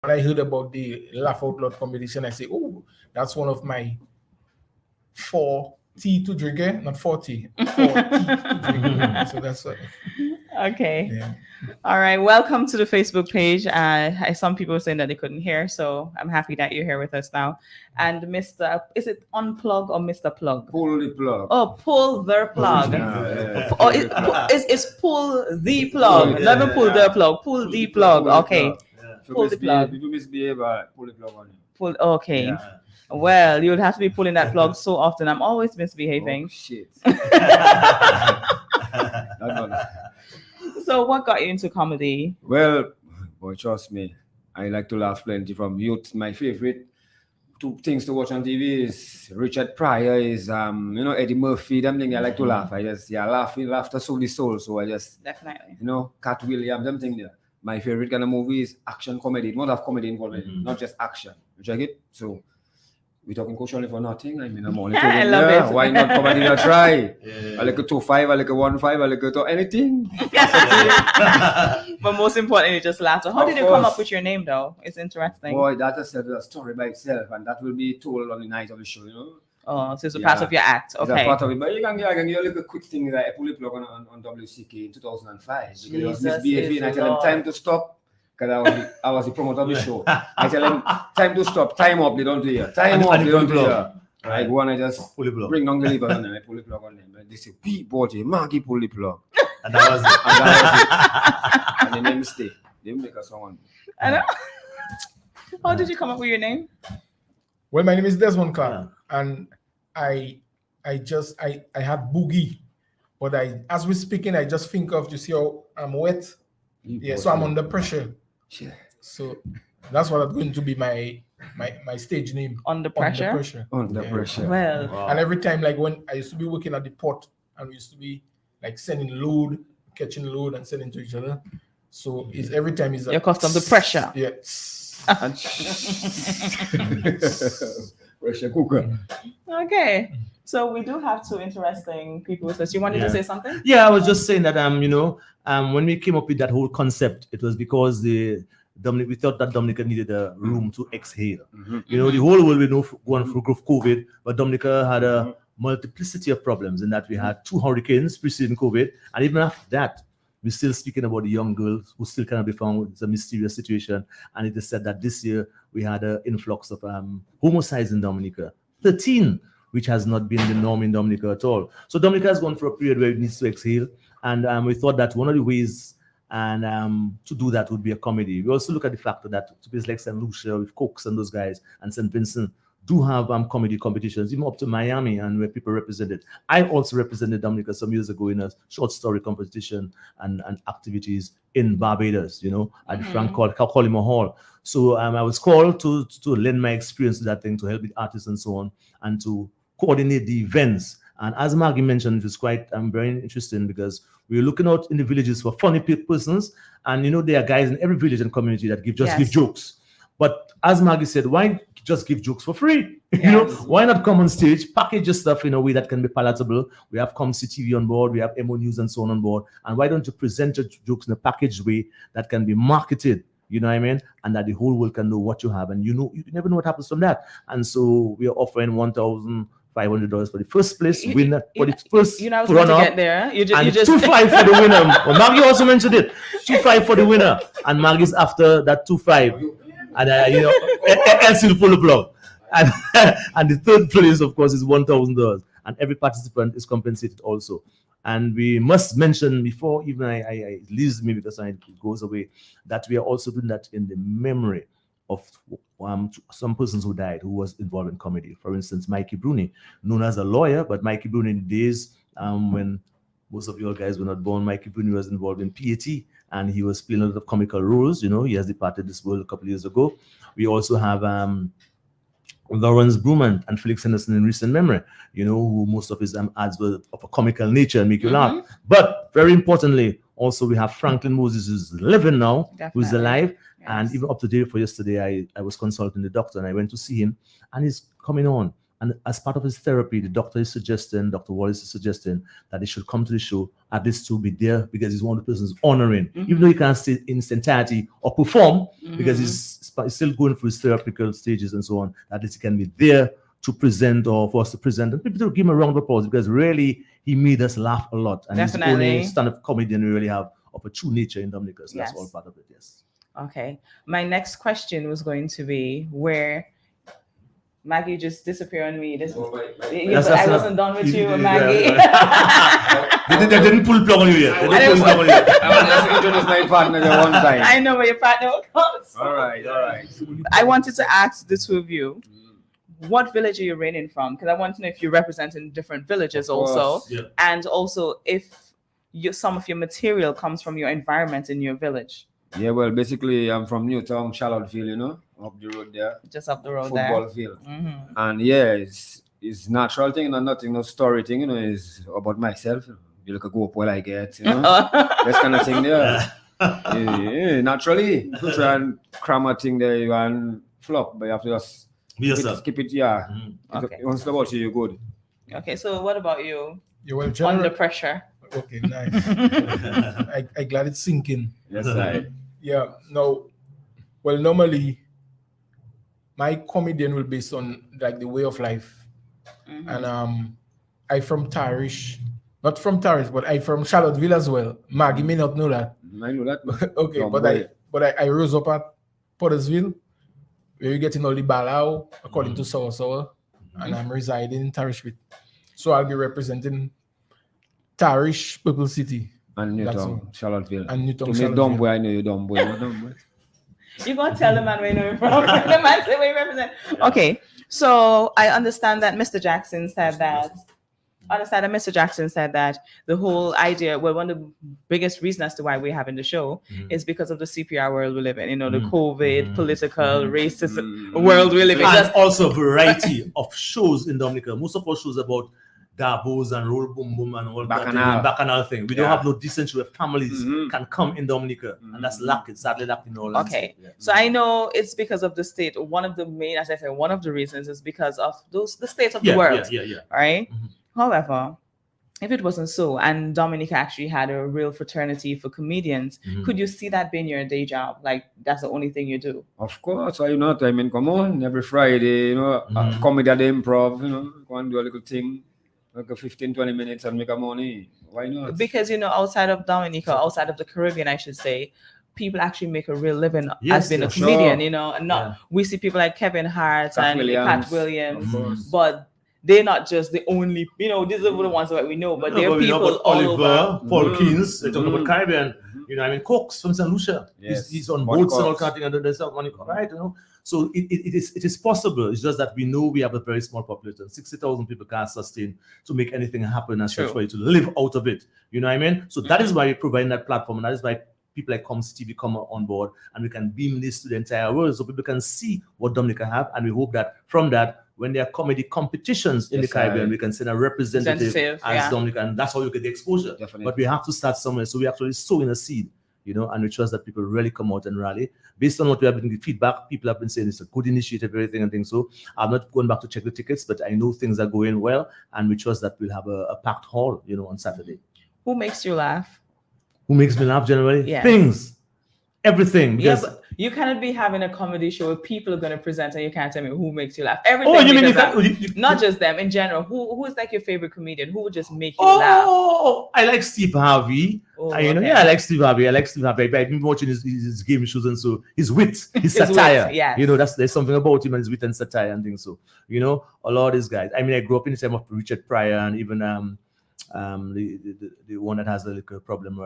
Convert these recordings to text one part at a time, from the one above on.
when I heard about the Laugh Out Loud competition, I say, oh, that's one of my 4 tea to drink, not 40, 4 tea to drink. So that's Okay. yeah. All right. Welcome to the Facebook page. Some people were saying that they couldn't hear, so I'm happy that you're here with us now. And Mr. Is it Unplug or Mr. Plug? Pull the plug. Oh, pull the plug. Yeah. Oh, it's pull the plug. Yeah. Not even pull the plug. Pull the plug. Okay. Pull the plug. If you misbehave, pull the plug on you. Pull. Okay. Yeah. Well, you would have to be pulling that plug so often. I'm always misbehaving. Oh, shit. So, what got you into comedy? Well, boy, trust me, I like to laugh plenty from youth. My favorite 2 things to watch on TV is Richard Pryor, is Eddie Murphy. Them thing I like to laugh. I just laughter soul the soul. So I just Definitely. Cat Williams, them thing there. My favorite kind of movie is action comedy. It must have comedy involved, not just action. You check it? So we talking Coach only for nothing. I mean, I'm only I love it. Why not comedy? Not try. I like a 2-5, I like a 1-5, I like a anything. But most importantly, just laughter. How did you come up with your name, though? It's interesting. Boy, that is a story by itself, and that will be told on the night of the show. Oh, so it's a part of your act. It's Okay. a part of it, but I can give you a little quick thing that I pull the plug on WCK in 2005. Because it was misbehaving, and I tell him time to stop. Because I was the promoter of the show. I tell them, time to stop, time up, they don't do it. Time up, they don't do it. I go and I just bring down the lever and I pull the plug on them. And they say, Pete Body, Maggie pull the plug. And that was it. And the name stay. They make a song. I know. How did you come up with your name? Well, my name is Desmond Clark, and I had Boogie, but as we're speaking, I just think of, you see how I'm wet. Yeah, so I'm under pressure. Yeah. So that's what going to be my stage name. Under pressure. Under pressure. Well, Wow. And every time, like when I used to be working at the port, and we used to be like sending load, catching load, and sending to each other. So it's every time is you're accustomed to pressure. Yeah. And pressure cooker. Okay. So we do have 2 interesting people with us. You wanted to say something? Yeah, I was just saying that when we came up with that whole concept, it was because we thought that Dominica needed a room to exhale. The whole world going through COVID, but Dominica had a multiplicity of problems in that we had 2 hurricanes preceding COVID, and even after that, we're still speaking about the young girls who still cannot be found. It's a mysterious situation, and it is said that this year we had an influx of homicides in Dominica, 13, which has not been the norm in Dominica at all. So Dominica has gone for a period where it needs to exhale, and we thought that one of the ways to do that would be a comedy. We also look at the fact that places like St. Lucia with Cokes and those guys and St. Vincent do have comedy competitions, even up to Miami, and where people represented. I also represented Dominica some years ago in a short story competition and activities in Barbados, at the Frank Collymore Hall. So I was called to lend my experience to that thing, to help with artists and so on, and to coordinate the events. And as Maggie mentioned, it was quite very interesting because we were looking out in the villages for funny persons, and there are guys in every village and community that give jokes. But as Maggie said, why just give jokes for free? Why not come on stage, package your stuff in a way that can be palatable? We have ComC TV on board, we have MO News and so on board. And why don't you present your jokes in a packaged way that can be marketed? You know what I mean? And that the whole world can know what you have. And you never know what happens from that. And so we are offering $1,500 for the first place winner, for the first I was going to get there. You just $2,500 for the winner. Well, Maggie also mentioned it. $2,500 for the winner. And Maggie's after that $2,500. And Elsie will pull the plug. And the third place, of course, is $1,000. And every participant is compensated also. And we must mention before even it leaves me because it goes away, that we are also doing that in the memory of some persons who died who was involved in comedy. For instance, Mikey Bruni, known as a lawyer, but Mikey Bruni in the days when most of you guys were not born, Mikey Bruni was involved in PAT, and he was playing a lot of comical roles. He has departed this world a couple of years ago. We also have Lawrence Bruman and Felix Henderson in recent memory, who most of his ads were of a comical nature and make you laugh. But very importantly, also we have Franklin Moses, who's living now, who's alive. And even up to date for yesterday, I was consulting the doctor and I went to see him, and he's coming on. And as part of his therapy, the doctor is suggesting, Dr. Wallace is suggesting that he should come to the show at least to be there because he's one of the persons honoring, even though he can't stay in its entirety or perform because he's still going through his therapeutical stages and so on. At least he can be there to present or for us to present and people to give him a round of applause because really he made us laugh a lot. And he's the only stand-up comedian we really have of a true nature in Dominica. So that's all part of it, yes. Okay. My next question was going to be where Maggie just disappeared on me. I wasn't done with you, Maggie. They didn't pull plug on you yet. I want to introduce my partner one time. I know where your partner comes. All right. I wanted to ask the two of you, what village are you reigning from? Because I want to know if you represent in different villages also. Yeah. And also if some of your material comes from your environment in your village. Yeah, well, basically, I'm from Newtown, Charlottesville, up the road there. Just up the road Football field. And yeah, it's natural thing, nothing, no story thing, it's about myself. You look at go up what I get, this kind of thing there. Yeah, naturally, you try and cram a thing there and flop, but you have to just keep it, Okay. Once it's about you, you're good. Okay, so what about you? You're well, Under pressure. Okay, nice. I glad it's sinking. Yes, I. Yeah, no. Well, normally my comedian will be based on like the way of life. And I from Tarish, not from Tarish, but I from Charlottesville as well. Maggie may not know that. I know that. Okay, but I rose up at Pottersville, where you're getting all the balao according to Sour, and I'm residing in Tarish. So I'll be representing Tarish, Purple City. And Newtown, Charlottesville. And Newtown, to me, Charlottesville. dumb boy, I know you dumb boy. You're going to tell the man where you know you're from. The man say where you represent. Okay, so I understand that Mr. Jackson said that. The whole idea, well, one of the biggest reasons as to why we're having the show is because of the CPR world we live in. The COVID, political, racist world we live in. And also a variety of shows in Dominica. Most of our shows about Davos and Roll Boom Boom and all Bacchanal thing. We don't have no decent show where families can come in Dominica, and that's sadly lacking all that. Okay, so I know it's because of the state. One of the main, as I said, one of the reasons is because of the state of the world. Right. However, if it wasn't so, and Dominica actually had a real fraternity for comedians, could you see that being your day job? Like that's the only thing you do? Of course, why not? I mean, come on, every Friday, comedy at the Improv, go and do a little thing. Like a 15-20 minutes and make a money. Why not? Because outside of Dominica, outside of the Caribbean, I should say, people actually make a real living as being a comedian, and not we see people like Kevin Hart and Pat Williams, but they're not just the only, these are the ones that we know, but there are people all Oliver, over. Paul Keynes, they're talking about Caribbean. Cox from St. Lucia. Yes. He's on boats and all kind of thing, and there's that money, right? So it is possible. It's just that we know we have a very small population. 60,000 people can't sustain to make anything happen as such for you to live out of it. You know what I mean? So that is why we're providing that platform, and that is why people like Coms TV come on board, and we can beam this to the entire world so people can see what Dominica have, and we hope that from that, when there are comedy competitions in the Caribbean, we can send a representative as Dominica, and that's how you get the exposure. Definitely. But we have to start somewhere, so we actually sow in a seed, and we trust that people really come out and rally. Based on what we have been the feedback, people have been saying it's a good initiative, everything and things. So I'm not going back to check the tickets, but I know things are going well, and we trust that we'll have a packed hall, on Saturday. Who makes you laugh? Who makes me laugh generally? Yeah. Things. Everything. Yes, but you cannot be having a comedy show where people are going to present and you can't tell me who makes you laugh. Everything. You mean not just them in general? Who is like your favorite comedian? Who would just make you laugh? Oh, I like Steve Harvey. I like Steve Harvey. I've been watching his game shows, and so his wit, his satire. There's something about him and his wit and satire and things. So a lot of these guys. I mean, I grew up in the time of Richard Pryor and even the one that has a little problem.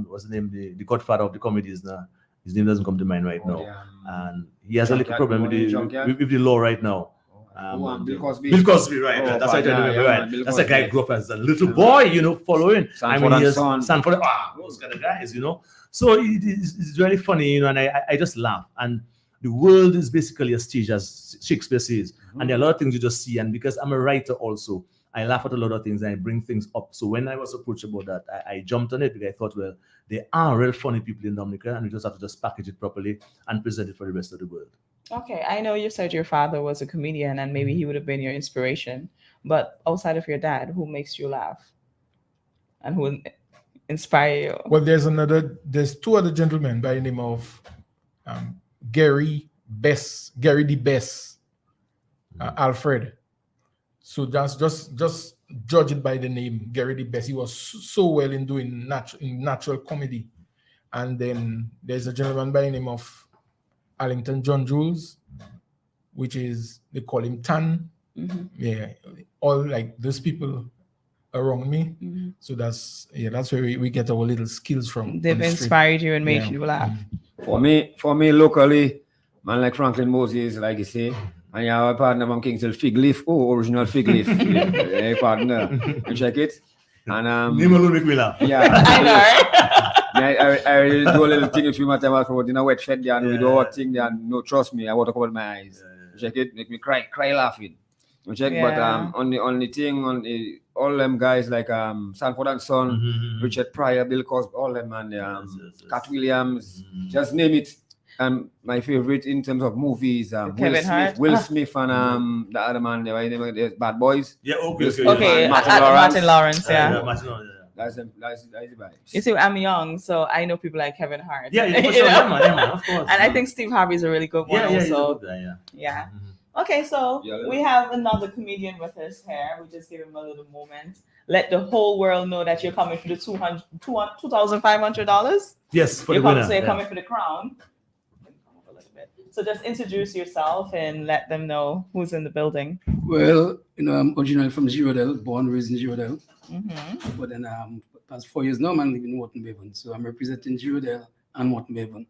What's the name? The Godfather of the comedies now. His name doesn't come to mind right now, and he has a little problem with the law right now. Bill Cosby. Bill Cosby, right? That's what I remember. Right? That's a guy grew up as a little boy, following. Sanford, those kind of guys, So it's really funny, and I just laugh. And the world is basically a stage, as Shakespeare says, and there are a lot of things you just see. And because I'm a writer also, I laugh at a lot of things and I bring things up. So when I was approached about that, I jumped on it because I thought, well, there are real funny people in Dominica, and we just have to just package it properly and present it for the rest of the world. Okay, I know you said your father was a comedian and maybe he would have been your inspiration, but outside of your dad, who makes you laugh and who inspire you? Well, there's two other gentlemen by the name of Gary the Best, Alfred. So just judge it by the name, Gary the Best. He was so well in doing natural comedy. And then there's a gentleman by the name of Allington John Jules, which is, they call him Tan. Mm-hmm. Yeah, all like those people around me. Mm-hmm. So that's where we get our little skills from. They've inspired you and made you laugh. For me locally, man like Franklin Moses, like you say, and you have a partner from Kingston, Fig Leaf. Oh, original Fig Leaf. Yeah, partner. You check it. And yeah. I know. I really do a little thing if you matter about for in a wet shed and we do a thing there and no trust me, I want to cover my eyes. Check it, make me cry laughing. You check, but on the thing on the, all them guys like Sanford and Son, Richard Pryor, Bill Cosby, all them man, Cat Williams, just name it. My favorite in terms of movies, Will Smith and the other man, there's Bad Boys. Yeah, okay. Martin Lawrence, yeah. That's the vibe. You see, I'm young, so I know people like Kevin Hart. Yeah, for sure, man, of course. And I think Steve Harvey's a really good one also. He's a good guy, yeah. Okay, so we have another comedian with us here. We just give him a little moment. Let the whole world know that you're coming for the $2,500. Yes, for you're the winner. So you're coming for the crown. So just introduce yourself and let them know who's in the building. Well, I'm originally from Girardel, born raised in Girardel. Mm-hmm. But then past 4 years now, I'm living in Wharton Bevan. So I'm representing Girardel and Wharton Bevan.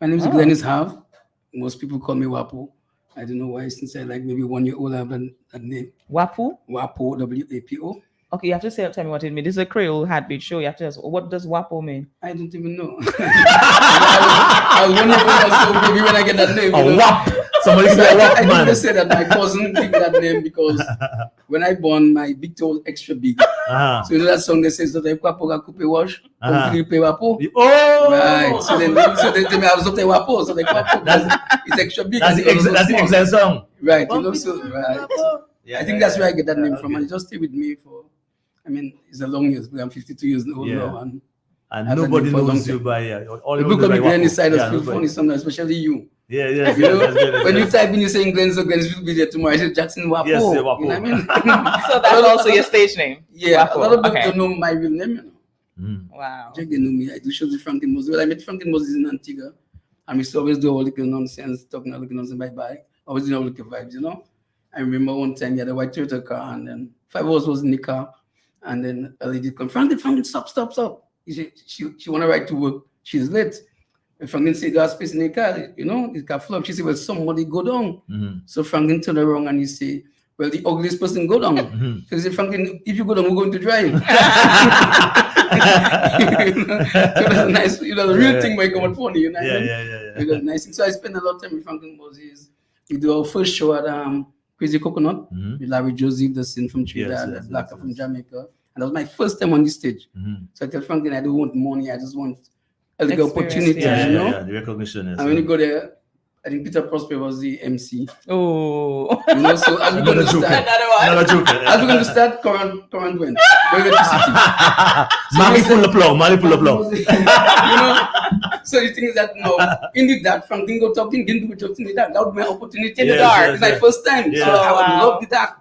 My name is Glennis Have. Most people call me Wapo. I don't know why, since I like maybe 1 year old, I have that name. Wapo? Wapo, W-A-P-O. Okay, you have to tell me what it means. This is a Creole heartbeat show. You have to tell us, what does Wapo mean? I don't even know. I was wondering maybe when I get that name. Wap. Somebody said Wap, man. I didn't say that my cousin gave me that name because when I born, my big toe was extra big. So you know that song that says that Wapo coupe wash, Wapo. Oh, right. So they tell me I was up there Wapo, so Wapo it's extra big. That's the exact song. Right. Right. Yeah, I think that's where I get that name from, and it just stayed with me for. I mean, it's a long years. I'm 52 years old now, and nobody knows you by all people call me Glenn inside us feel funny sometimes, especially you. Yeah. You know, when you type in, you saying Glenn, so Glenn will be there tomorrow. I say Jackson Wapo. Yes, Wapo. You know what I mean? So that's also your stage name. Yeah, Wapo. a lot of people don't know my real name. Wow. They know me. I do shows with Franklin Moses. Well, I met Franklin Moses in Antigua, and we used to always do all the nonsense, talking all the nonsense bye. Always doing all the vibes, I remember one time he had a white Toyota car, and then 5 of us was in the car. And then a lady come, Franklin, stop. She want to ride to work. She's late. And Franklin said, there's space in the car, the car flop. She said, well, somebody go down. So Franklin turned around and he said, well, the ugliest person go down. So he said, Franklin, if you go down, we're going to drive. So that's nice. The real thing might come out funny, Yeah. It was nice. So I spent a lot of time with Franklin Moses. We do our first show at Crazy Coconut with Larry Joseph, the sin from Trinidad, Blacker from Jamaica. And that was my first time on this stage. So I tell Franklin, I don't want money, I just want a little opportunity, the recognition. And when you go there, I think Peter Prosper was the MC. Oh. So as we're going to start, as we're going to start, current went. Mali pull the plug. So the thing is that indeed that Franklin go talking, didn't go talking in the dark. That was my opportunity in the dark. It's my first time. Yeah. So I would love the dark,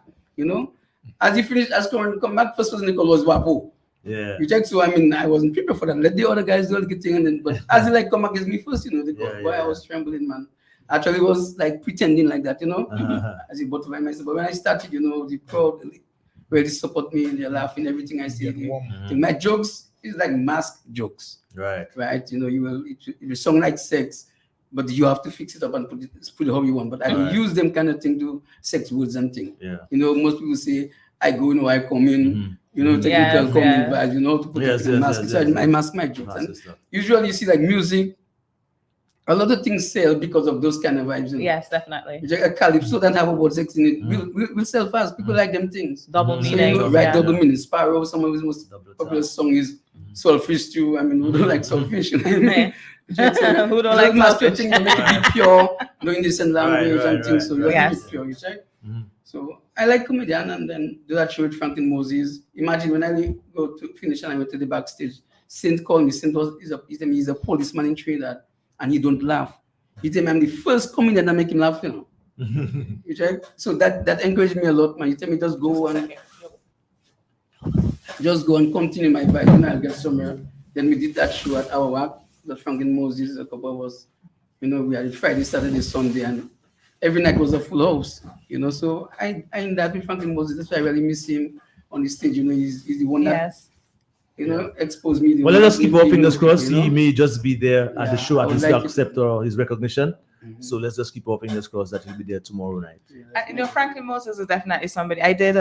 As he finished, as Current come back, first person he called was Wapo. Yeah. You check, so I wasn't prepared for that. Let the other guys do all the thing, and then, but as he come back, it's me first, I was trembling, man. Actually, was like pretending like that, as he bought by myself. But when I started, the crowd really support me, they're laughing, everything I say. My jokes is like mask jokes. Right. You will, if song like sex, but you have to fix it up and put it how you want. But I use them kind of thing to sex words and thing. Yeah. Most people say, I go, I come in, technical come in vibes, to put it in mask. So I mask my jokes. And usually you see like music, a lot of things sell because of those kind of vibes. Yes, definitely. A calypso that have about sex in it will sell fast. People like them things. Double meaning. Double meaning. Sparrow, some of his most popular song is Soulfish too. We don't like Soulfish. Who don't like mustard? Thing, make it be pure, knowing this and language and things. So Yes. make it pure, you check. So I like comedian and then do that show with Franklin Moses. Imagine when I go to finish and I went to the backstage, Saint called me. Saint he's a policeman in Trinidad and he don't laugh. He tell me I'm the first comedian that make him laugh, you know. You check? So that encouraged me a lot, man. He tell me just go and continue my vibe and I'll get somewhere. Then we did that show at our work, the Franklin Moses, a couple of us, you know, we had Friday, Saturday, Sunday, and every night was a full house, you know. So I ended up with Franklin Moses. That's why I really miss him on the stage. You know, he's the one that you know exposed me. Well, let us keep our fingers crossed. You know? He may just be there at the show at least like to accept his recognition. So let's just keep our fingers crossed that he'll be there tomorrow night. You know, Franklin Moses is definitely somebody. I did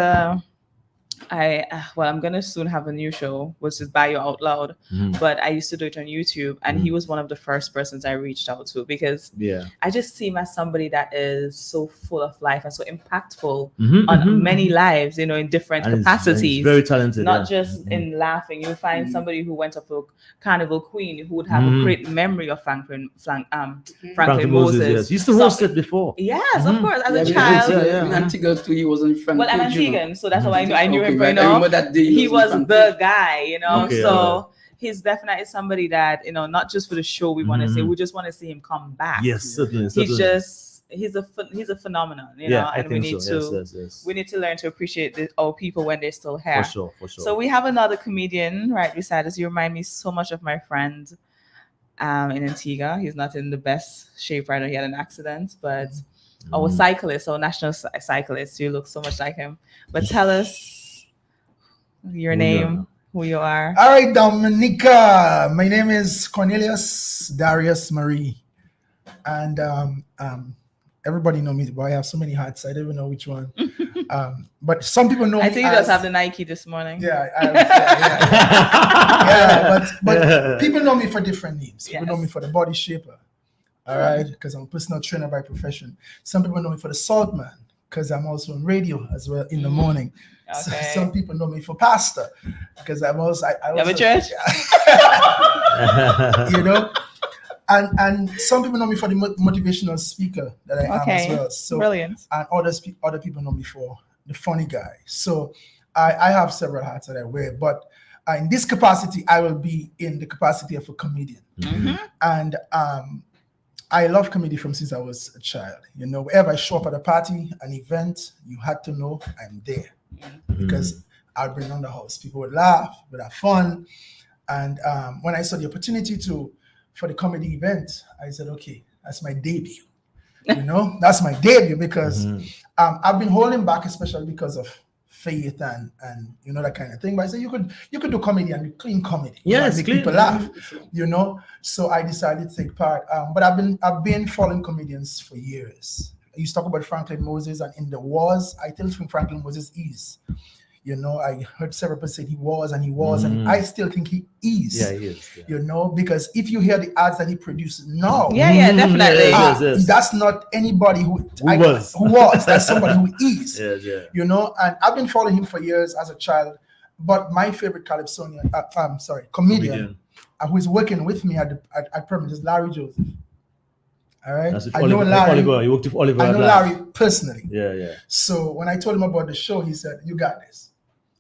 I'm gonna soon have a new show, which is Bio Out Loud. But I used to do it on YouTube, and he was one of the first persons I reached out to because I just see him as somebody that is so full of life and so impactful on many lives, you know, in different capacities. He's very talented, not just in laughing. You find somebody who went up for Carnival Queen who would have a great memory of Franklin Moses. Yes. He used to host it before. Yes, of course, as a child. In Antigua too, he was on Franklin. Well, I'm Antiguan, so that's how I knew him. Right. You know, I remember that day he was the guy, you know. Okay, so he's definitely somebody that, you know, not just for the show we want to see, we just want to see him come back. Yes, certainly. He's a phenomenon, you know, and we need we need to learn to appreciate our people when they're still here. For sure. So we have another comedian right beside us. You remind me so much of my friend in Antigua. He's not in the best shape right now. He had an accident, but our cyclist, our national cyclist, you look so much like him. But tell us your name, who you are. All right, Dominica. My name is Cornelius Darius Marie, and everybody know me, but I have so many hats. I don't even know which one. But some people know me. I think you just have the Nike this morning. Yeah, but people know me for different names. People know me for the Body Shaper. All right, because I'm a personal trainer by profession. Some people know me for the Salt Man, because I'm also on radio as well in the morning. So some people know me for pastor, because I have a church. You know, and some people know me for the motivational speaker that I am as well. So brilliant. And other people know me for the funny guy. So I have several hats that I wear, but in this capacity, I will be in the capacity of a comedian. And I love comedy from since I was a child. You know, wherever I show up at a party, an event, you had to know I'm there because I'll bring on the house. People would laugh, would have fun. And when I saw the opportunity for the comedy event, I said, okay, that's my debut. You know, that's my debut because I've been holding back, especially because of faith and you know, that kind of thing. But I said you could do comedy and do clean comedy. Yes, make people laugh. You know, so I decided to take part. But I've been following comedians for years. You talk about Franklin Moses, and in the wars, I tell you Franklin Moses is. You know, I heard several people say he was, and I still think he is. Yeah, he is. Yeah. You know, because if you hear the ads that he produces now, definitely. That's not anybody who was. That's somebody who is. You know, and I've been following him for years as a child. But my favorite comedian who is working with me at Permanent is Larry Joseph. All right, I know Larry. You worked with Oliver. I know Larry personally. Yeah. So when I told him about the show, he said, "You got this."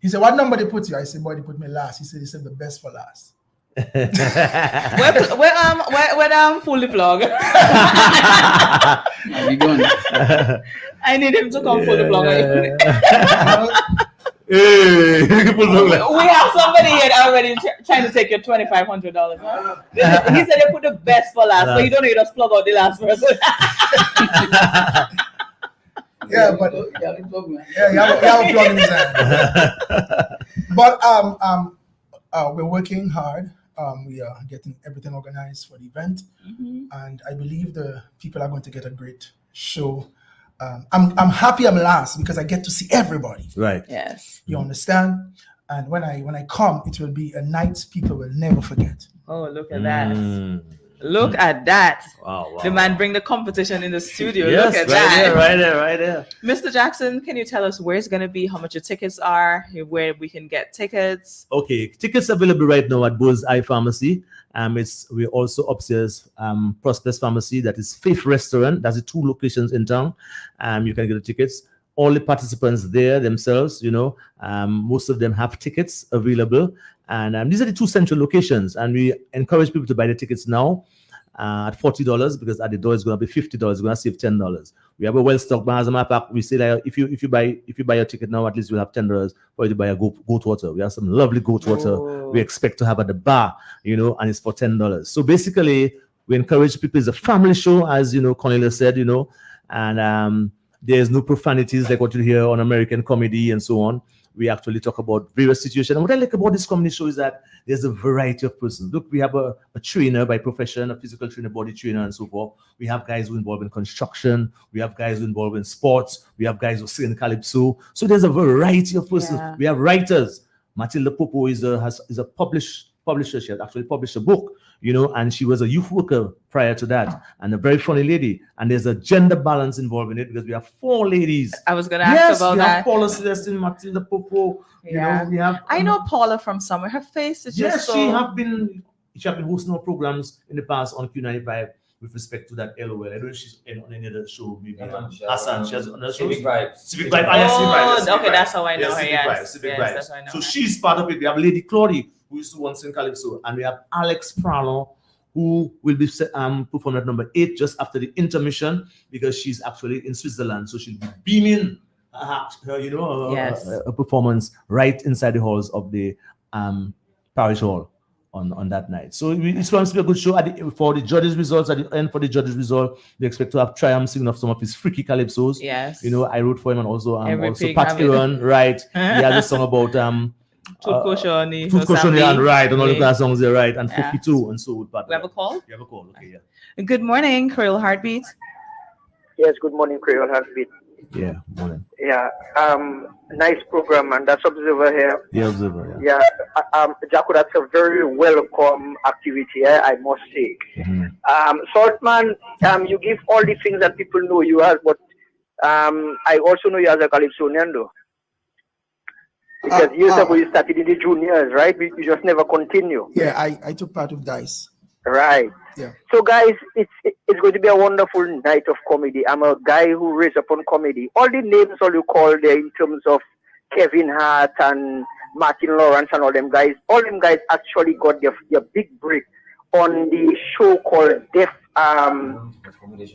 He said, "What number they put you?" I said, "Boy, they put me last." He said the best for last. Where pull the plug? We going? I need him to come pull the plug. Hey, we have somebody here already trying to take your $2,500. Huh? He said they put the best for last, but you don't need to just plug out the last person. Yeah, but you have a plug in his hand. But we're working hard. We are getting everything organized for the event, and I believe the people are going to get a great show. I'm happy I'm last because I get to see everybody. Right. Yes. You understand? And when I come, it will be a night people will never forget. Oh, look at that. Look at that. Wow. The man bring the competition in the studio. Yes, look at that. Right there. Mr. Jackson, can you tell us where it's going to be, how much your tickets are, where we can get tickets? Okay, tickets available right now at Bull's Eye Pharmacy. We're also upstairs, Prosperous Pharmacy, that is Fifth Restaurant. That's the 2 locations in town. You can get the tickets. All the participants there themselves, most of them have tickets available. And these are the 2 central locations. And we encourage people to buy the tickets now at $40, because at the door it's going to be $50. We're going to save $10. We have a well-stocked bar. As a matter of fact, we say that if you buy your ticket now, at least you'll have $10 for you to buy a goat water. We have some lovely goat water we expect to have at the bar, and it's for $10. So basically, we encourage people. It's a family show, as Cornelia said, and there's no profanities like what you hear on American comedy and so on. We actually talk about various situations. And what I like about this comedy show is that there's a variety of persons. Look, we have a trainer by profession, a physical trainer, body trainer, and so forth. We have guys who are involved in construction. We have guys who are involved in sports. We have guys who sing calypso. So there's a variety of persons. Yeah. We have writers. Matilda Popo is a publisher. She had actually published a book, and she was a youth worker prior to that, and a very funny lady. And there's a gender balance involved in it, because we have 4 ladies. I was going to ask about we that. have Paula Celestine, Matilda Popo. Yeah. We have. I know Paula from somewhere. Her face is just Yes, so... she have been hosting our programs in the past on Q95 with respect to that LOL. I don't know if she's on any other show. Maybe Hassan, she has another show. Civic Vibes. Civic Vibe. Yes, Civic Vibes. Civic Okay, Vibes. that's how I know Yes, her. Civic Yes, Vibes, Civic yes, Vibes. that's how I know So her. she's part of it. We have Lady Claudie, who used to once sing calypso, and we have Alex Pralon, who will be performing at number 8 just after the intermission, because she's actually in Switzerland, so she'll be beaming a performance right inside the halls of the parish hall on that night. So it's going to be a good show. For the judges' results, at the end for the judges' result, we expect to have Triumph singing off some of his freaky calypsos. Yes. I wrote for him, and also Every also pig Pat have it. Aaron, right? He has a song about Tooth Koshoni, Tooth Koshoni, and right, and all the Yeah. kind of songs there, right? And Yeah. 52, and so with Pat. We have a call? You have a call, okay, yeah. Good morning, Creole Heartbeat. Yes, good morning, Creole Heartbeat. Yeah, morning. Yeah, nice program, and that's Observer here. Yeah, Observer, Yeah, Jaco, that's a very welcome activity, I must say. Saltman, you give all the things that people know you as, but I also know you as a Calypsonian, though. Because years ago you started in the juniors, right? You just never continue. Yeah, I took part of DICE. Right. Yeah. So guys, it's going to be a wonderful night of comedy. I'm a guy who raised up on comedy. All the names all you call there in terms of Kevin Hart and Martin Lawrence and all them guys actually got their big break on the show called Def Comedy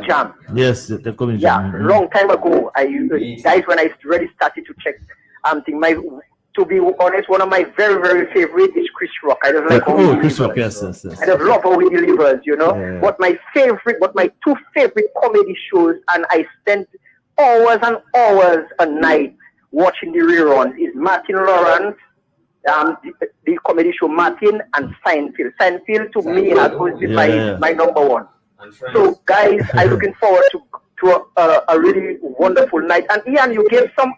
Jam. Yes, Def Comedy Jam. Yeah, long time ago. Guys, when I really started to check, to be honest, one of my very, very favorite is Chris Rock. I just like how he Chris Rock, delivers. yes. I just love how he delivers, Yeah. But my 2 favorite comedy shows, and I spent hours and hours a night watching the reruns, is Martin Lawrence, the comedy show Martin, and Seinfeld. Seinfeld to me has always been my number 1. So guys, I'm looking forward to a really wonderful night. And Ian, you gave some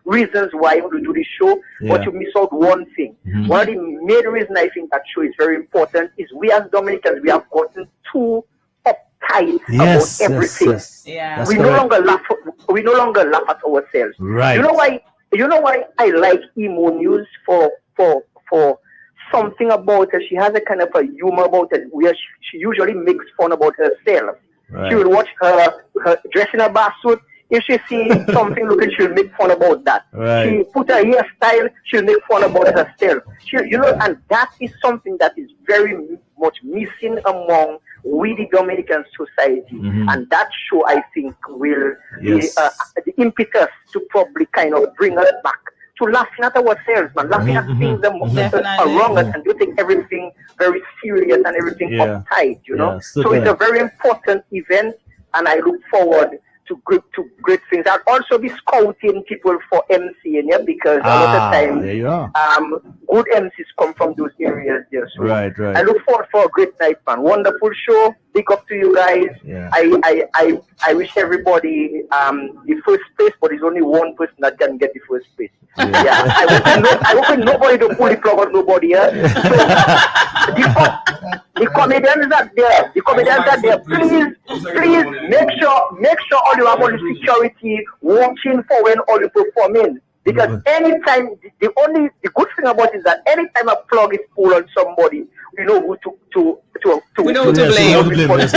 reasons why you do this show, but you miss out one thing. One of the main reasons I think that show is very important is we as Dominicans, we have gotten too uptight about everything. Yes. Yeah. We no longer laugh at ourselves. Right. You know why I like Emo News for something about her. She has a kind of a humor about it where she usually makes fun about herself. Right. She will watch her dress in a bathsuit. If she sees something looking, she'll make fun about that. Right. She put her hairstyle, she'll make fun about herself. And that is something that is very much missing among we the Dominican society. And that show, I think, will be the impetus to probably kind of bring us back to laughing at ourselves, man, laughing at things that are wrong and do take everything very serious and everything uptight, So it's a very important event, and I look forward to great things. I'll also be scouting people for MCing, because a lot of times there you are. good MCs come from those areas there. So Right. I look forward for a great night, man. Wonderful show. Big up to you guys. Yeah. I wish everybody the first place, but there's only one person that can get the first place. Yeah. I hope nobody to pull the plug on nobody. So, the comedians are there. Please make sure all you have on the security watching for when all you performing. Because anytime, the good thing about it is that anytime a plug is pulled on somebody, we know who to we know who to blame. Yes.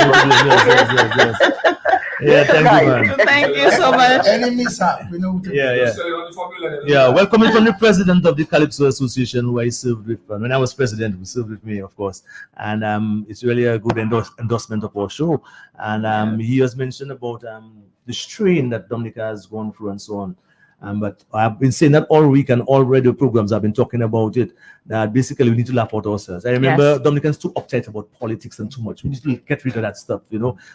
Yeah, thank you, man. Thank you so much. Any mishap, we know who to Yeah, welcoming from the president of the Calypso Association, who I served with. When I was president, he served with me, of course. And it's really a good endorsement of our show. And he has mentioned about the strain that Dominica has gone through and so on. But I've been saying that all week, and all radio programs have been talking about it, that basically we need to laugh out ourselves. I remember Dominicans too uptight about politics and too much. We need to get rid of that stuff,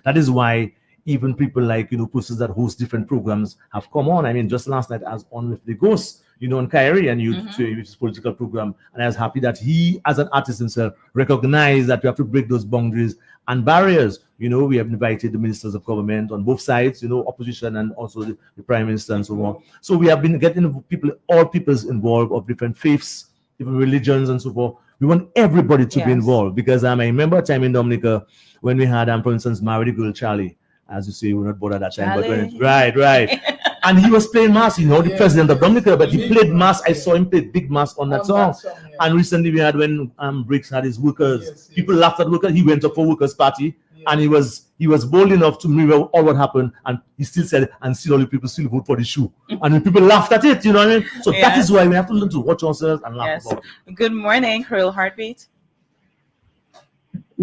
That is why even people like, persons that host different programs have come on. I mean, just last night I was on with the Ghost, on Kyrie and with his political program. And I was happy that he, as an artist himself, recognized that we have to break those boundaries and barriers. We have invited the ministers of government on both sides, opposition and also the prime minister and so on. So we have been getting all peoples involved of different faiths, different religions and so forth. We want everybody to be involved because I remember a time in Dominica when we had, for instance, Marry the Girl Charlie. As you say, we were not born at that time, but right. And he was playing mass, the president of Dominica, but he played mass. I saw him play big mass on that song. And recently we had when Briggs had his workers, people laughed at workers. He went up for workers' party, and he was bold enough to mirror all what happened, and he still said, and still all the people still vote for the shoe. And the people laughed at it, you know what I mean? So that is why we have to learn to watch ourselves and laugh about it. Good morning, Creole Heartbeat.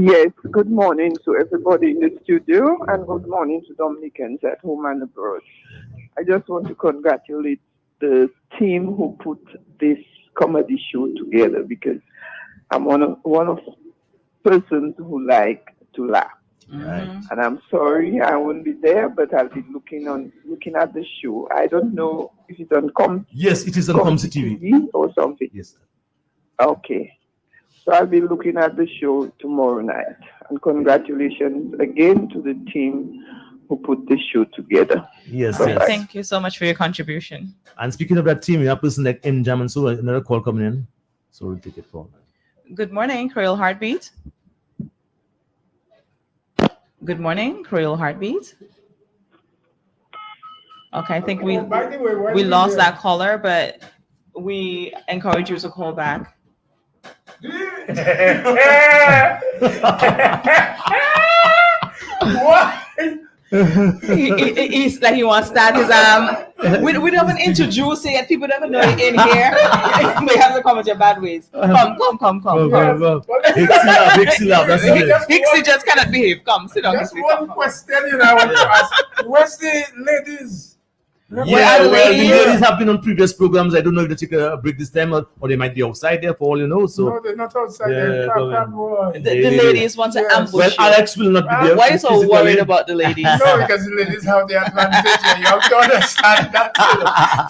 Yes, good morning to everybody in the studio and good morning to Dominicans at home and abroad. I just want to congratulate the team who put this comedy show together because I'm one of persons who like to laugh. Right. And I'm sorry I won't be there, but I'll be looking at the show. I don't know if it's on Yes, it is on Comsy TV or something. Yes. Okay. So I'll be looking at the show tomorrow night. And congratulations again to the team who put this show together. Yes. Thank you so much for your contribution. And speaking of that team, we have a person like M Jam and so another call coming in. So we'll take it for. Good morning, Creole Heartbeat. Good morning, Creole Heartbeat. Okay, I think we lost that caller, but we encourage you to call back. What? He's like he wants to start his we don't even introduce it yet. People don't even know it in here. They have to come with your bad ways. Come. Hixie laugh. That's it. Hixie just cannot behave. Come, sit down. Just one question, I want to ask. Where's the ladies? Yeah, well, the ladies have been on previous programs. I don't know if they take a break this time or they might be outside there for all you know. So no, they're not outside. The ladies want to ambush well, you. Alex will not be there. Why are you so worried about the ladies? No, because the ladies have the advantage and you have to understand that.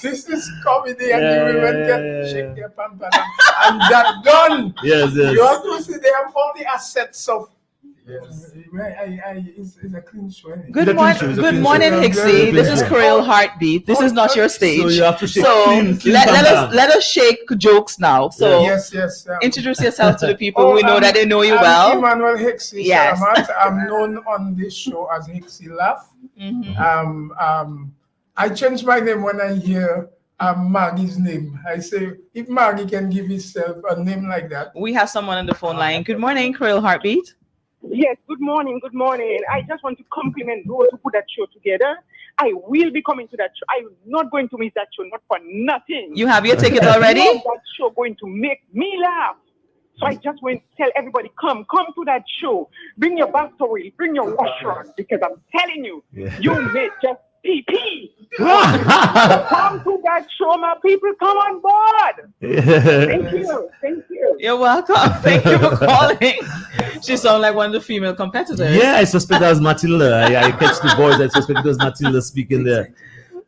This is comedy and the women can shake their pam and that done. Yes. You have to see they have all the assets of. Yes. It's a clean show. Good morning, Hixie. This is Creole Heartbeat. This is not your stage. So you have to shake let us shake jokes now. So yes. Introduce yourself to the people. We know that they know you well. Emmanuel Hixie. Yes. I'm known on this show as Hixie Laugh. Mm-hmm. I change my name when I hear Maggie's name. I say, if Maggie can give herself a name like that. We have someone on the phone line. Good morning, Creole Heartbeat. Yes, good morning. I just want to compliment those who put that show together. I will be coming to that show. I'm not going to miss that show, not for nothing. You have your ticket already? That show going to make me laugh. So I just want to tell everybody, come to that show. Bring your backstory, bring your washroom, because I'm telling you, you may just pee. Come to that show, my people. Come on board. Thank you. You're welcome. Thank you for calling. She sounds like one of the female competitors. Yeah, I suspect that was Matilda. I catch the voice. I suspect it was Matilda speaking there.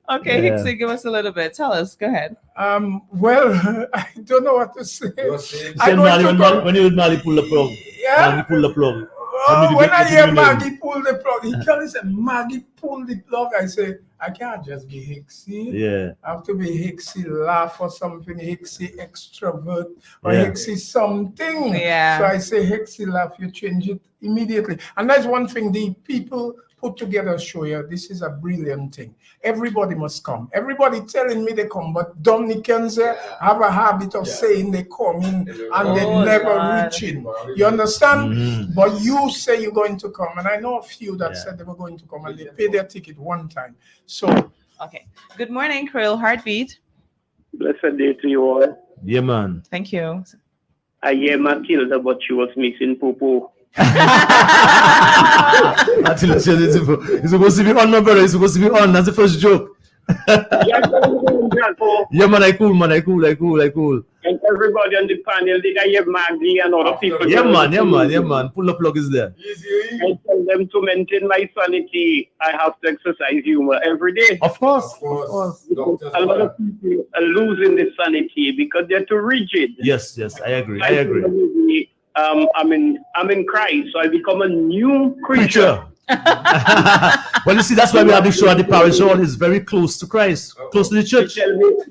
Okay, Hixie, give us a little bit. Tell us. Go ahead. Well, I don't know what to say. When you Mali pull the plug. Yeah. Maggie pull the plug. When I hear Maggie pull the plug, he can say, Maggie pull the plug. I say, I can't just be Hixie. Yeah. I have to be Hixie Laugh or something, Hixie Extrovert or Hixie something. Yeah. So I say Hixie Laugh, you change it immediately. And that's one thing, the people put together a show here. This is a brilliant thing. Everybody must come. Everybody telling me they come, but Dominicans have a habit of saying they come in and they never reach in. You understand? But you say you're going to come, and I know a few that said they were going to come and they paid their ticket one time. So, okay. Good morning, Creole Heartbeat. Blessed day to you all. Yeah, man. Thank you. I hear Matilda, but she was missing poo-poo. Matilda, it's supposed to be on, my brother. It's supposed to be on. That's the first joke. Yeah, man, I cool. And everybody on the panel, did I hear Maggie and other people? Yeah, man. Pull the plug is there. I tell them to maintain my sanity. I have to exercise humor every day. Of course. A lot of people are losing the sanity because they're too rigid. Yes, I agree. I'm in Christ, so I become a new creature. Well, you see, that's why we have the show at the parish hall. Is very close to Christ, close to the church.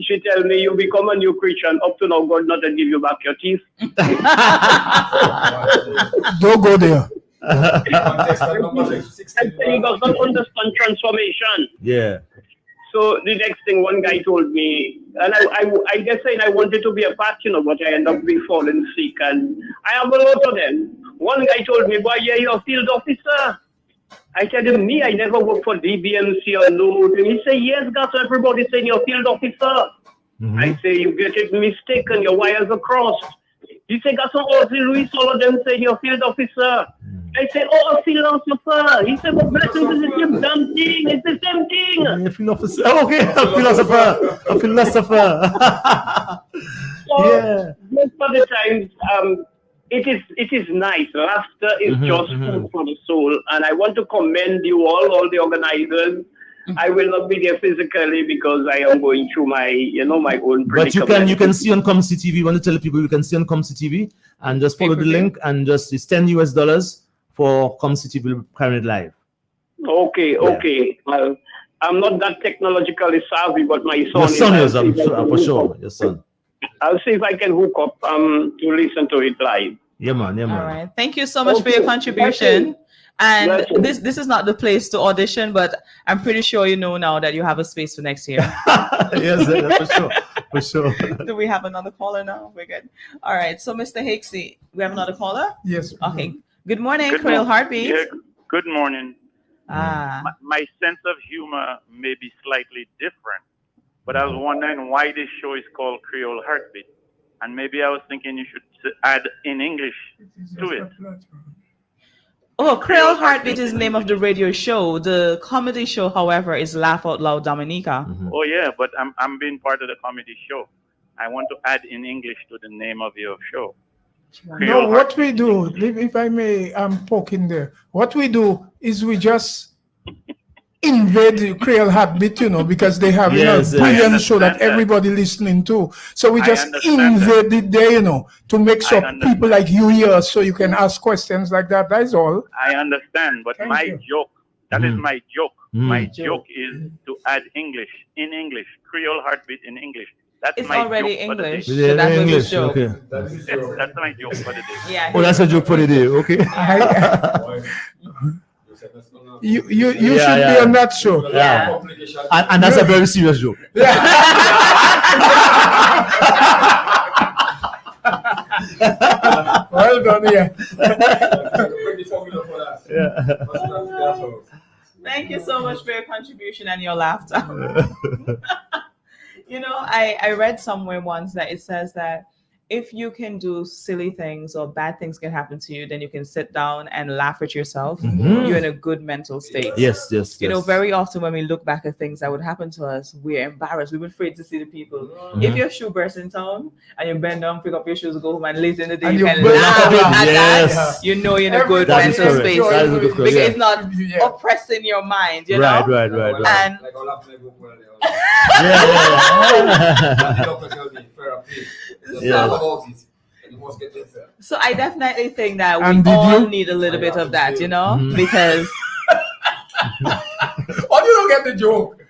She tell me you become a new creature, and up to now God not to give you back your teeth. don't go there. And you don't understand transformation. Yeah. So the next thing, one guy told me, and I guess I wanted to be a part, but I end up being falling sick, and I have a lot of them. One guy told me, "Boy, yeah, you're a field officer." I said to him, "Me, I never worked for DBMC or no." He said, "Yes, God, so everybody's saying you're a field officer." I say, "You get it mistaken, your wires are crossed." He said, "God, so Ozzy Luis, all of them saying you're a field officer." I said, "Oh, a philosopher." He said, "But blessings is the same damn thing. It's the same thing." A philosopher. Okay, a philosopher. So, most of the times, it is nice. Laughter is just food for the soul. And I want to commend you all the organizers. I will not be there physically because I am going through my own predicament. But you can see on ComC TV. You want to tell people you can see on ComC TV and just follow the link and just it's $10 for ComC TV currently live. Okay. Well, I'm not that technologically savvy, but my son Your son is, I'm sure, for sure. Your son. I'll see if I can hook up to listen to it live. Yeah, man. All right. Thank you so much for your contribution. And this is not the place to audition, but I'm pretty sure you know now that you have a space for next year. Yes, for sure. Do we have another caller now? We're good. All right. So, Mr. Hixie, we have another caller? Yes. Okay. Good morning, Creole Heartbeat. Yeah, good morning. My sense of humor may be slightly different, but I was wondering why this show is called Creole Heartbeat. And maybe I was thinking you should add in English to it. Oh, Creole Heartbeat is the name of the radio show. The comedy show, however, is Laugh Out Loud Dominica. Oh, yeah, but I'm being part of the comedy show. I want to add in English to the name of your show. No, what we do, if I may poke in there, what we do is we just invade the Creole Heartbeat, because they have a brilliant show that everybody listening to. So we just invade it there, to make sure people like you here, so you can ask questions like that. That's all. I understand, but joke, that is my joke. My joke is to add English, in English, Creole Heartbeat in English. That's my already joke English. For the day. So that's English, joke. okay. That's my joke for the day. Yeah. Oh, that's a joke for the day. Okay. You should be on that show. Yeah. And that's a very serious joke. Well done, Thank you so much for your contribution and your laughter. I read somewhere once that it says that if you can do silly things or bad things can happen to you, then you can sit down and laugh at yourself. You're in a good mental state. Yes. Very often when we look back at things that would happen to us, we're embarrassed. We're afraid to see the people. If your shoe bursts in town and you bend down, pick up your shoes, go home, and later in the day you can laugh at that, you're in a good mental space. Because it's not oppressing your mind, Right. And so I definitely think that we all need a little bit of that, because oh, you don't get the joke.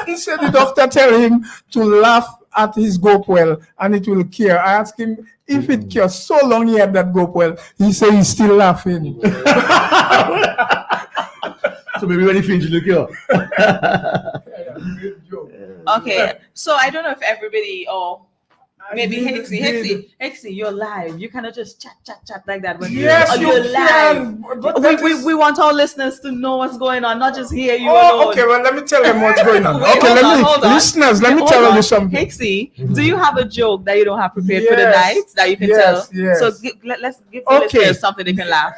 He said the doctor tell him to laugh at his goat well and it will cure. I asked him if it cures. So long he had that goat well. He said he's still laughing. So maybe when he finishes, look here. Okay, so I don't know if everybody or maybe Hexy, you're live. You cannot just chat like that when Yes, you're can. live. But that is- We want our listeners to know what's going on, not just hear you. Oh, alone. okay. Well, let me tell them what's going on. Wait, Okay, hold on. listeners, let me Hold tell on. you something. Hexy, do you have a joke that you don't have prepared for the Yes, night that you can yes, tell? yes. So let's give the Okay. listeners something they can laugh.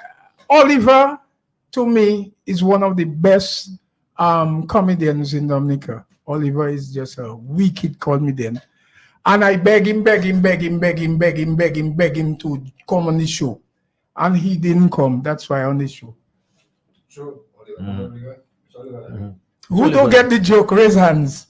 Oliver, to me, is one of the best comedians in Dominica. Oliver is just a wicked comedian. And I beg him to come on the show. And he didn't come. That's why on the show. Who don't get the joke? Raise hands.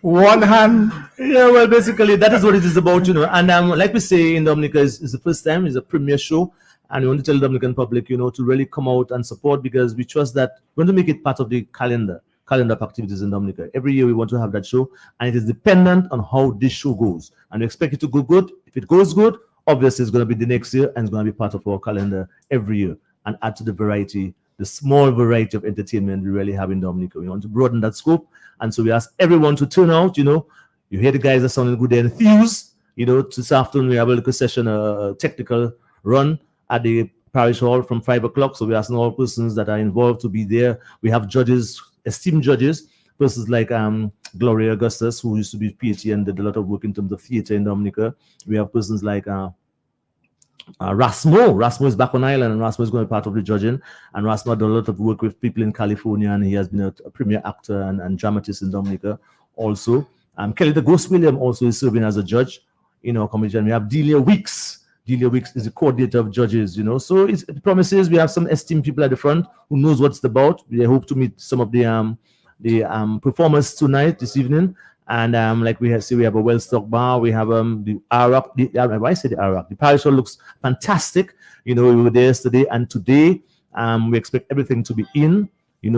One hand. Yeah, well, basically, that is what it is about, And like we say in Dominica, it's the first time, it's a premiere show. And we want to tell the Dominican public, to really come out and support because we trust that we want to make it part of the calendar of activities in Dominica. Every year we want to have that show, and it is dependent on how this show goes. And we expect it to go good. If it goes good, obviously it's going to be the next year, and it's going to be part of our calendar every year and add to the variety, the small variety of entertainment we really have in Dominica. We want to broaden that scope, and so we ask everyone to turn out. You hear the guys are sounding good, they're enthused. This afternoon we have a little session, a technical run at the parish hall from 5 o'clock. So we're asking all persons that are involved to be there. We have judges, esteemed judges, persons like Gloria Augustus, who used to be PhD and did a lot of work in terms of theater in Dominica. We have persons like Rasmo. Rasmo is back on island, and Rasmo is going to be part of the judging. And Rasmo did a lot of work with people in California, and he has been a premier actor and dramatist in Dominica also. Kelly the Ghost William also is serving as a judge in our commission. We have Delia Weeks. Delia Weeks is the coordinator of judges, So it promises we have some esteemed people at the front who knows what it's about. We hope to meet some of the performers tonight, this evening. And like we have a well-stocked bar. We have the Arak. Why say the Arak? The parish hall looks fantastic. We were there yesterday and today. We expect everything to be in,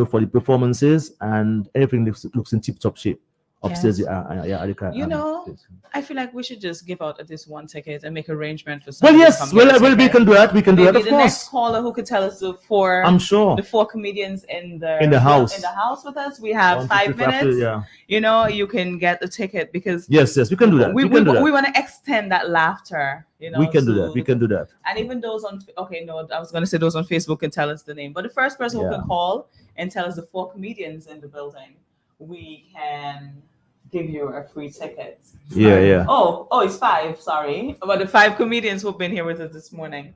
for the performances, and everything looks in tip-top shape. Upstairs, I feel like we should just give out this one ticket and make arrangement for Well, somebody yes, to come get a we ticket. can do that. We can do Maybe that, of the course. next caller who could tell us the four comedians in the house with us. We have 5 minutes. You can get the ticket because yes, we can do that. We want to extend that laughter. We can do that. We can do that. And even those on I was going to say those on Facebook can tell us the name, but the first person who can call and tell us the 4 comedians in the building, we can give you a free ticket. Yeah. Oh, it's 5. Sorry, but the 5 comedians who've been here with us this morning.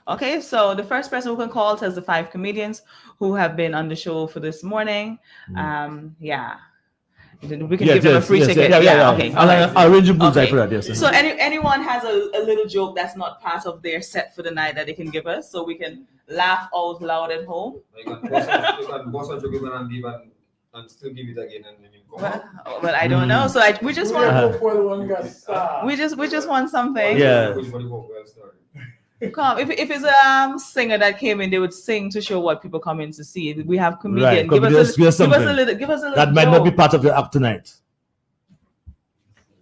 Okay, so the first person who can call tells the 5 comedians who have been on the show for this morning. We can give them a free ticket. Okay. I'll arrange a bullseye for that. Yes. So anyone has a little joke that's not part of their set for the night that they can give us, so we can laugh out loud at home. And still give it again and then well, I don't know. So we just want we just want something. Yeah. Come if it's a singer that came in, they would sing to show what people come in to see. We have comedian. Right. Give us a little. That might not be part of your act tonight.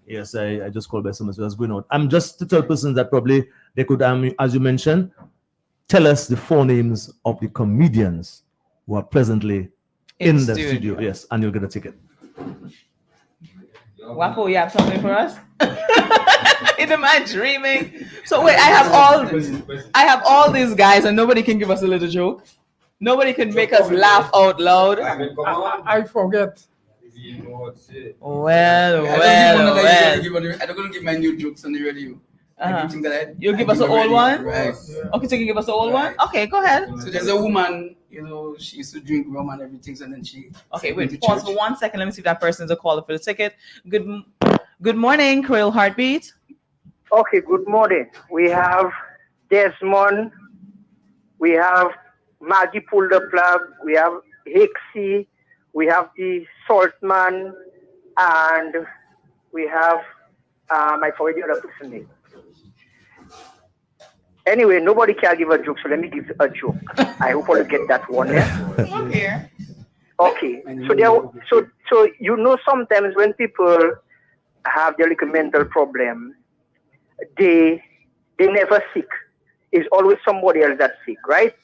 Yes, I just called by someone who was going on. I'm just to tell persons that probably they could, as you mentioned, tell us the 4 names of the comedians who are presently in the studio. Yes, and you'll get a ticket. Wapo, you have something for us? Am I dreaming? So wait, I have all these guys, and nobody can give us a little joke. Nobody can make us laugh out loud. I forget. Well. I don't going to give my new jokes on the radio. You'll give us an old one? Right. Okay, so you can give us an old one? Okay, go ahead. So there's a woman, she used to drink rum and everything, and then she... Okay, wait, pause for 1 second. Let me see if that person's a caller for the ticket. Good morning, Creole Heartbeat. Okay, good morning. We have Desmond. We have Maggie Pull the Plug. We have Hixie. We have the Saltman. And we have, I forget the other person's name. Anyway, nobody can give a joke, so let me give a joke. I hope I'll get that one. Come here. Okay. So you know, sometimes when people have their little mental problem, they never sick. It's always somebody else that's sick, right?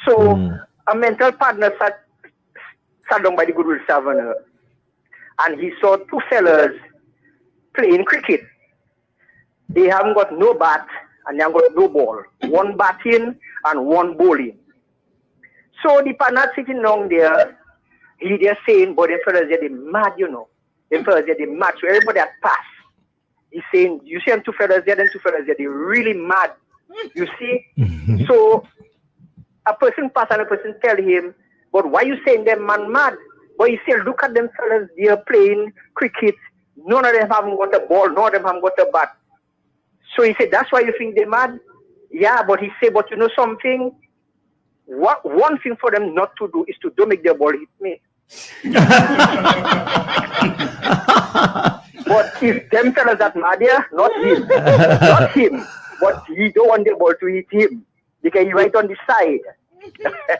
So a mental partner sat down by the Goodwill Savannah, and he saw two fellas playing cricket. They haven't got no bat and they haven't got no ball. One batting and one bowling. So the partner sitting down there, he just saying, but the fellas they mad, you know. The fellas they mad. So everybody that pass. He's saying, you see them two fellas there, them two fellas there, they're really mad. You see? So a person pass and a person tell him, but why you saying them man mad? But he said, look at them fellas, they're playing cricket. None of them haven't got a ball, none of them haven't got a bat. So he said, that's why you think they're mad? Yeah, but he said, but you know something? One thing for them not to do is to don't make their ball hit me. But if them fellas that mad here, not him. Not him. But he don't want the ball to hit him. Because he right on the side.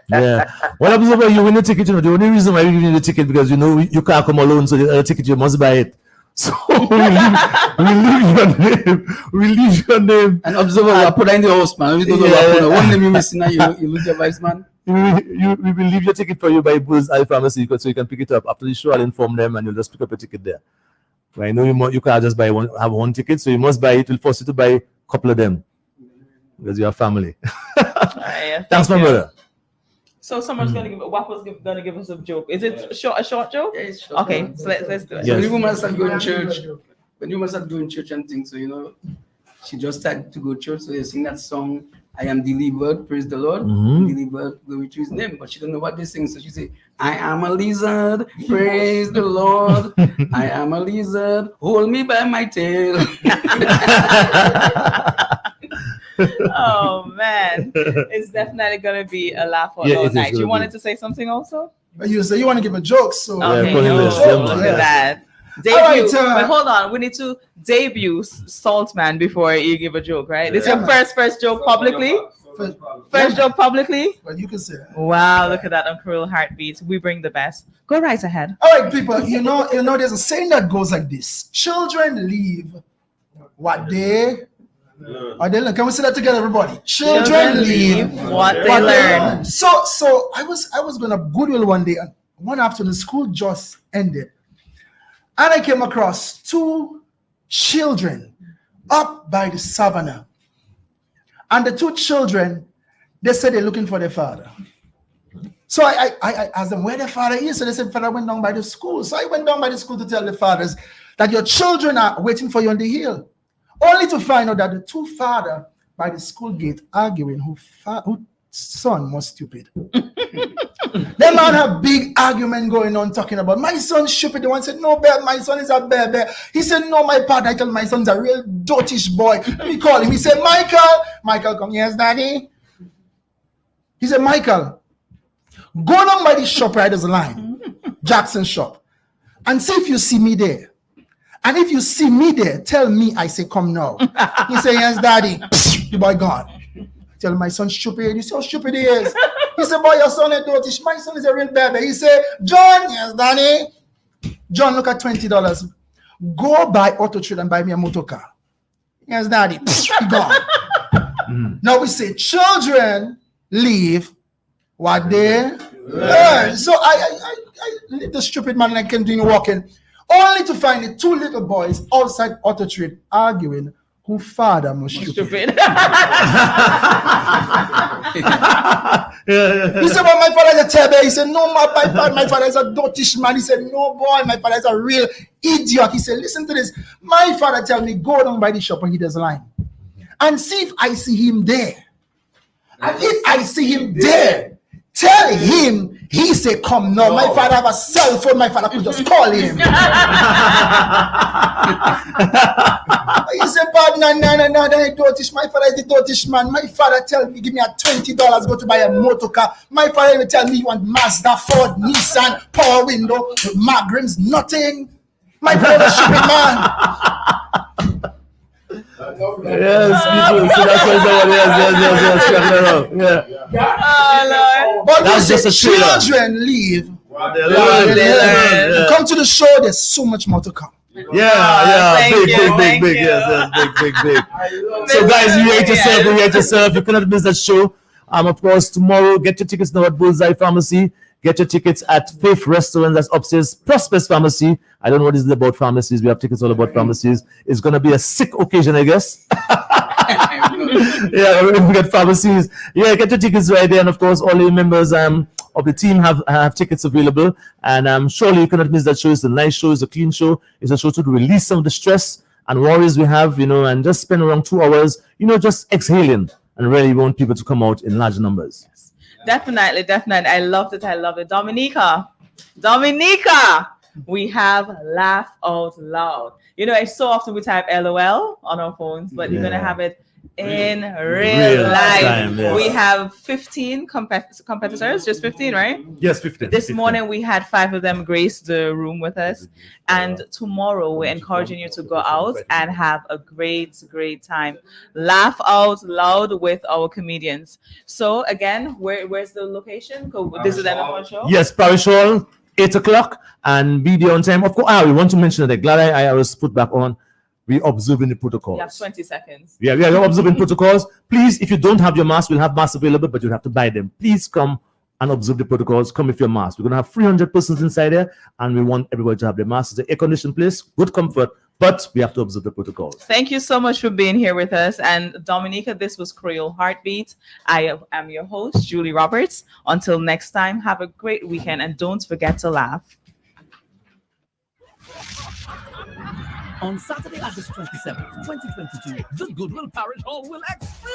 Yeah. What happens if you win the ticket? You know, the only reason why you win the ticket because you know you can't come alone, so the ticket you must buy it. So we leave your name. And observer, I put in the house, man. We don't know one name you missing now, you lose your vice, man. We will leave your ticket for you by Bulls Eye Pharmacy so you can pick it up. After the show, I'll inform them and you'll just pick up a ticket there. I know you can't just buy one ticket, so you must buy it. We'll force you to buy a couple of them because you have family. Thanks, my brother. So someone's gonna give us a joke. Is it a short joke? Yeah, it's short. Okay, so let's do it. When the woman started going to church, and things, so you know, she just started to go to church. So they sing that song, "I am delivered, praise the Lord, delivered, glory to His name." But she don't know what they sing, so she say, "I am a lizard, praise the Lord. I am a lizard, hold me by my tail." Oh man, it's definitely gonna be a laugh all night. You wanted to say something also? You say you want to give a joke, so okay, look at that. Debut. But hold on, we need to debut Saltman before you give a joke, right? This is your first joke publicly. First joke publicly. Well, you can say that. Wow, look at that on Cruel Heartbeats. We bring the best. Go right ahead. All right, people. You know, there's a saying that goes like this: children leave what they. Can we say that together, everybody? Children leave what they learn. So I was going to Goodwill one day, and one afternoon school just ended, and I came across two children up by the savannah, and the two children, they said they're looking for their father. So I asked them where their father is. So they said father went down by the school. So I went down by the school to tell the fathers that your children are waiting for you on the hill. Only to find out that the two fathers by the school gate arguing who son was stupid. They man have big argument going on talking about my son's stupid. The one said, no, bear, my son is a bear. He said, no, my father, I tell my son's a real dotish boy. Let me call him. He said, Michael, come. Yes, daddy. He said, Michael, go down by the shop right as a line, Jackson shop, and see if you see me there. And if you see me there, tell me, I say, come now. He said, yes, daddy. The boy gone. Tell my son stupid. You see how stupid he is. He said, boy, your son is dotish. My son is a real baby. He said, John, yes, daddy. John, look at $20. Go buy Auto Trade and buy me a motor car. Yes, daddy. He gone. Now we say, children leave what they learn. So I leave the stupid man and I continue walking. Only to find the two little boys outside Auto Trade arguing who father was stupid. He said, well, my father is a terrible. He said, no, my father is a dotish man. He said, no, boy, my father is a real idiot. He said, listen to this. My father tell me, go down by the shop and he does line. And see if I see him there. And if I see him there, tell him, he said, come now. My father have a cell phone. My father could just call him. He said, but no, the dotish. My father is the dotish man. My father tell me, give me a $20, go to buy a motor car. My father even tell me you want Mazda, Ford, Nissan, power window, Magnums, nothing. My father is a stupid man. Yes, people. So that's why someone yes. But that's just a children leave Come to the show. There's so much more to come. Big. Thank Yes, big. So guys, you rate yourself. You cannot miss that show. Of course, tomorrow, get your tickets now at Bullseye Pharmacy. Get your tickets at Faith Restaurant, that's upstairs, Prospect Pharmacy. I don't know what this is about pharmacies. We have tickets all about pharmacies. It's going to be a sick occasion, I guess. Yeah, we get pharmacies. Yeah, get your tickets right there. And of course, all the members of the team have tickets available. And surely you cannot miss that show. It's a nice show. It's a clean show. It's a show to release some of the stress and worries we have, and just spend around 2 hours, just exhaling. And really want people to come out in large numbers. Definitely. I loved it. Dominica, we have laugh out loud. It's so often we type LOL on our phones, but you're going to have it in real life. Yes. We have 15 competitors, just 15, right? Yes, 15. This morning we had 5 of them grace the room with us, and tomorrow we're encouraging you to go out and have a great time. Laugh out loud with our comedians. So again, where's the location? This is the end of our show. Yes, Parish Hall, 8 o'clock, and be there on time. Of course, we want to mention that. Glad I was put back on. We observing the protocols. You have 20 seconds. Yeah, we are observing protocols. Please, if you don't have your mask, we'll have masks available, but you'll have to buy them. Please come and observe the protocols. Come with your mask. We're going to have 300 persons inside there, and we want everybody to have their masks. It's an air-conditioned place, good comfort, but we have to observe the protocols. Thank you so much for being here with us. And Dominica, this was Creole Heartbeat. I am your host, Julie Roberts. Until next time, have a great weekend, and don't forget to laugh. On Saturday, August 27th, 2022, the Goodwill Parish Hall will explode.